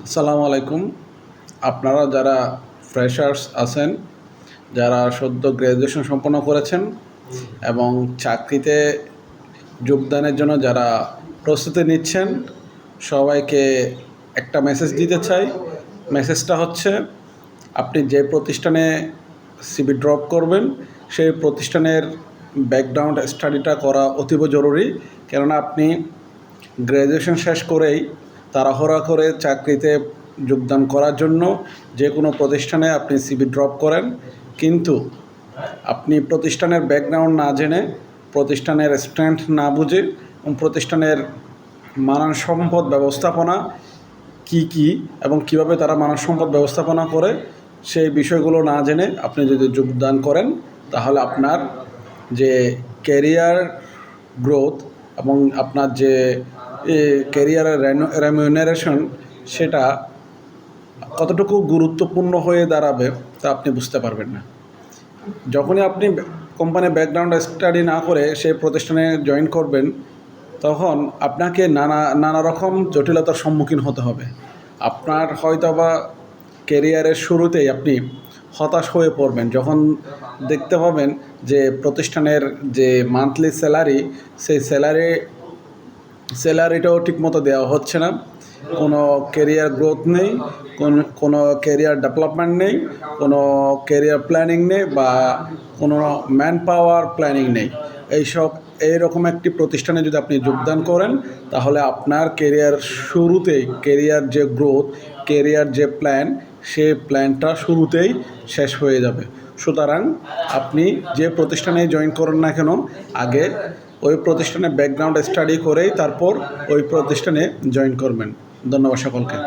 আসসালামু আলাইকুম। আপনারা যারা ফ্রেশার্স আছেন, যারা সদ্য গ্র্যাজুয়েশন সম্পন্ন করেছেন এবং চাকরিতে যোগদানের জন্য যারা প্রস্তুতি নিচ্ছেন, সবাইকে একটা মেসেজ দিতে চাই। মেসেজটা হচ্ছে, আপনি যে প্রতিষ্ঠানে সিভি ড্রপ করবেন সেই প্রতিষ্ঠানের ব্যাকগ্রাউন্ড স্টাডিটা করা অতীব জরুরি। কেননা আপনি গ্র্যাজুয়েশন শেষ করেই তাড়াহুড়া করে চাকরিতে যোগদান করার জন্য যে কোনো প্রতিষ্ঠানে আপনি সিভি ড্রপ করেন, কিন্তু আপনি প্রতিষ্ঠানের ব্যাকগ্রাউন্ড না জেনে, প্রতিষ্ঠানের স্ট্রেংথ না বুঝে এবং প্রতিষ্ঠানের মানব সম্পদ ব্যবস্থাপনা কি এবং কিভাবে তারা মানব সম্পদ ব্যবস্থাপনা করে সেই বিষয়গুলো না জেনে আপনি যদি যোগদান করেন, তাহলে আপনার যে ক্যারিয়ার গ্রোথ এবং আপনার যে ক্যারিয়ারের রেমিউনারেশন সেটা কতটুকু গুরুত্বপূর্ণ হয়ে দাঁড়াবে তা আপনি বুঝতে পারবেন না। যখনই আপনি কোম্পানির ব্যাকগ্রাউন্ড স্টাডি না করে সেই প্রতিষ্ঠানে জয়েন করবেন, তখন আপনাকে নানা রকম জটিলতার সম্মুখীন হতে হবে। আপনার হয়তোবা ক্যারিয়ারের শুরুতেই আপনি হতাশ হয়ে পড়বেন যখন দেখতে পাবেন যে প্রতিষ্ঠানের যে মান্থলি স্যালারি, সেই স্যালারিটাও ঠিকমতো দেওয়া হচ্ছে না, কোনো ক্যারিয়ার গ্রোথ নেই, কোনো ক্যারিয়ার ডেভেলপমেন্ট নেই, কোনো ক্যারিয়ার প্ল্যানিং নেই বা কোনো ম্যান পাওয়ার প্ল্যানিং নেই। এইরকম একটি প্রতিষ্ঠানে যদি আপনি যোগদান করেন, তাহলে আপনার ক্যারিয়ার শুরুতেই ক্যারিয়ার যে গ্রোথ, ক্যারিয়ার যে প্ল্যান, সেই প্ল্যানটা শুরুতেই শেষ হয়ে যাবে। সুতরাং আপনি যে প্রতিষ্ঠানে জয়েন করেন না কেন, আগে ওই প্রতিষ্ঠানে ব্যাকগ্রাউন্ড স্টাডি করেই তারপর ওই প্রতিষ্ঠানে জয়েন করবেন। ধন্যবাদ সকলকে।